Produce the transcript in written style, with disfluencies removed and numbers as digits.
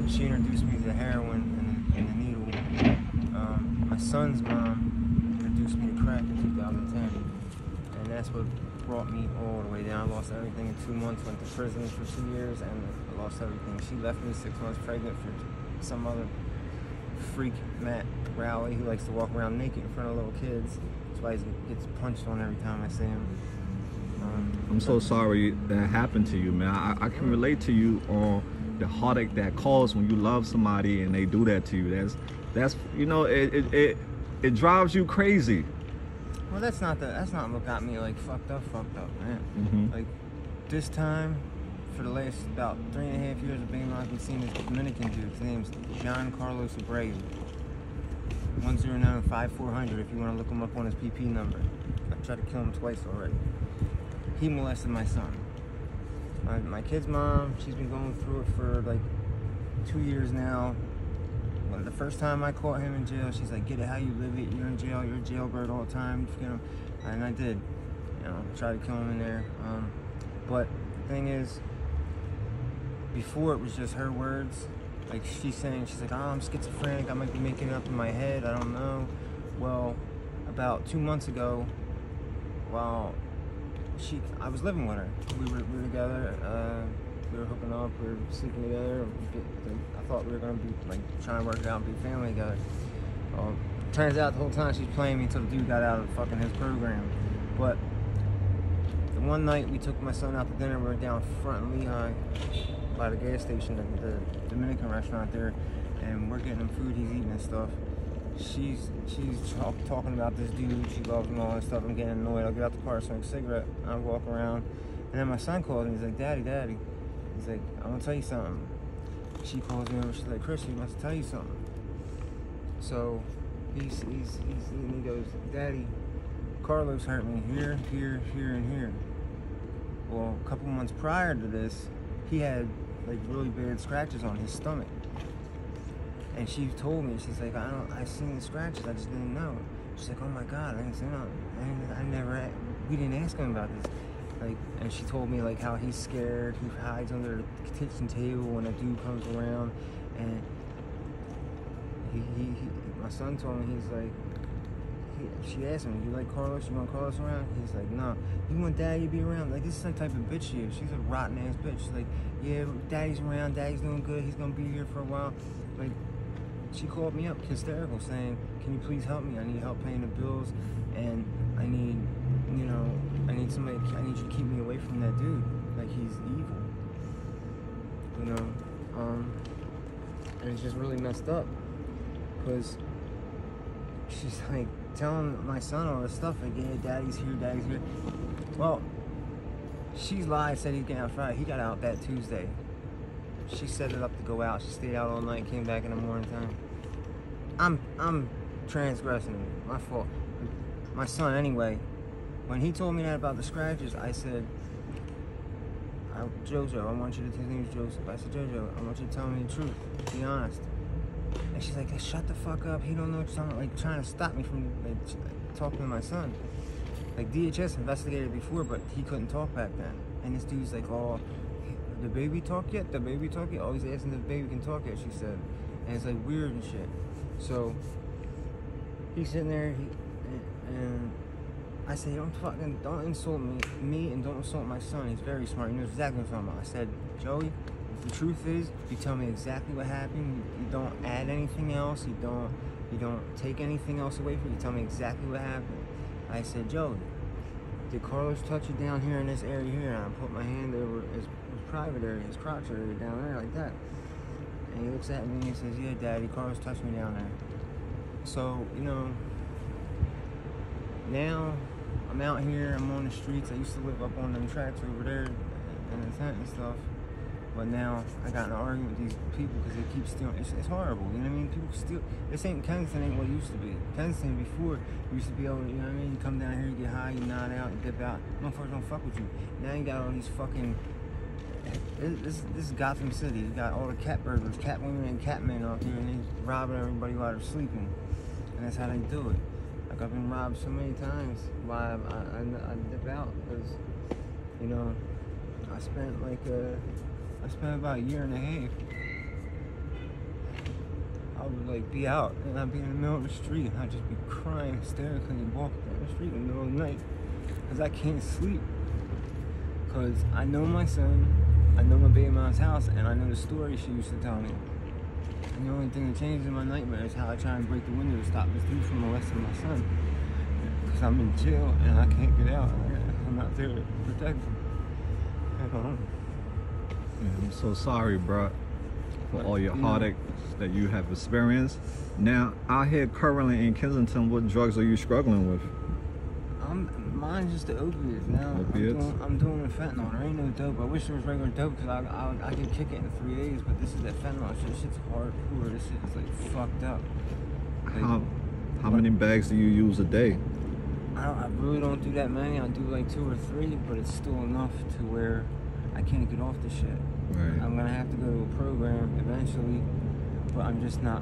she introduced me to heroin and the needle. My son's mom introduced me to crack in 2010, and that's what brought me all the way down. I lost everything in 2 months, went to prison for 2 years, and I lost everything. She left me 6 months pregnant for some other freak, Matt Rowley, who likes to walk around naked in front of little kids. That's why he gets punched on every time I see him. I'm so sorry that happened to you, man. I can relate to you on the heartache that caused when you love somebody and they do that to you. That's you know, it drives you crazy. Well, that's not what got me like fucked up, man. Mm-hmm. Like this time, for the last about 3.5 years of being on, I've been seeing this Dominican dude. His name's John Carlos Abreu. 109-5400 if you want to look him up on his PP number. I tried to kill him twice already. He molested my son. My kid's mom, she's been going through it for like 2 years now. Well, the first time I caught him in jail, she's like, get it how you live it. You're in jail, you're a jailbird all the time. You know, and I did. You know, tried to kill him in there. But the thing is, before it was just her words. Like she's like, oh, I'm schizophrenic. I might be making it up in my head. I don't know. Well, about 2 months ago, while I was living with her. We were together. We were hooking up. We were sleeping together. I thought we were gonna be like trying to work it out and be family together. Turns out the whole time she's playing me until the dude got out of fucking his program. But the one night we took my son out to dinner. We were down front in Lehigh by the gas station, the Dominican restaurant there, and we're getting him food. He's eating and stuff. She's talking about this dude. She loves him, all that stuff. I'm getting annoyed. I'll get out the car, smoke a cigarette, and I walk around. And then my son calls me. He's like, Daddy. He's like, I want to tell you something. She calls me over. She's like, Chris, he wants to tell you something. So and he goes, Daddy, Carlos hurt me here, and here. Well, a couple months prior to this, he had like really bad scratches on his stomach. And she told me, she's like, I seen the scratches, I just didn't know. She's like, oh my God, I didn't see nothing. We didn't ask him about this. Like, and she told me like how he's scared, he hides under the kitchen table when a dude comes around. And my son told me, he's like, she asked him, you like Carlos? You want Carlos around? He's like, no. You want Daddy to be around? Like, this is the type of bitch she is. She's a rotten ass bitch. She's like, yeah, Daddy's around. Daddy's doing good. He's gonna be here for a while. Like, she called me up hysterical saying, can you please help me? I need help paying the bills, and I need you to keep me away from that dude. Like, he's evil. You know? And it's just really messed up. Because she's like telling my son all this stuff, like, yeah, Daddy's here. Well, she's lied, said he's getting out Friday. He got out that Tuesday. She set it up to go out. She stayed out all night, came back in the morning time. I'm transgressing. My fault. My son, anyway, when he told me that about the scratches, I said, Jojo, I want you to, his name is Joseph. I said, Jojo, I want you to tell me the truth. Be honest. And she's like, shut the fuck up. He don't know what you're talking about. Like, trying to stop me from like talking to my son. Like, DHS investigated before, but he couldn't talk back then. And this dude's like, oh, the baby talk yet? Oh, he's asking if the baby can talk yet, she said. And it's like weird and shit. So he's sitting there, and I say, don't insult me, and don't insult my son. He's very smart. He knows exactly what I'm talking about. I said, Joey, if the truth is, you tell me exactly what happened. You don't add anything else. You don't take anything else away from you. You tell me exactly what happened. I said, Joey, did Carlos touch you down here in this area here? And I put my hand over his private area, his crotch area down there like that. And he looks at me and he says, yeah, Daddy, Carlos touched me down there. So, you know, now I'm out here, I'm on the streets. I used to live up on them tracks over there in the tent and stuff. But now I got in an argument with these people because they keep stealing. It's horrible, you know what I mean? People steal. This ain't Kensington, ain't what it used to be. Kensington before used to be able to, you know what I mean? You come down here, you get high, you nod out, you dip out. Motherfuckers don't fuck with you. Now you got all these fucking. This is Gotham City. You got all the cat burglars, cat women, and cat men out here, and they robbing everybody while they're sleeping. And that's how they do it. Like, I've been robbed so many times while I dip out because, you know, I spent about a year and a half would like be out and I'd be in the middle of the street and I'd just be crying hysterically and walking down the street in the middle of the night because I can't sleep. Because I know my son, I know my baby mom's house, and I know the story she used to tell me. And the only thing that changes in my nightmare is how I try and break the window to stop this dude from molesting my son. Because I'm in jail and I can't get out. I'm not there to protect him. Yeah, I'm so sorry, bro, for all your heartache that you have experienced. Now, out here currently in Kensington, what drugs are you struggling with? Mine's just the opiates now. Opiates? I'm doing the fentanyl. There ain't no dope. I wish there was regular dope because I could kick it in 3 days, but this is that fentanyl shit. This shit's hardcore. This shit is like fucked up. Like, how many bags do you use a day? I really don't do that many. I do like 2 or 3, but it's still enough to where I can't get off the shit. Right. I'm gonna have to go to a program eventually, but I'm just not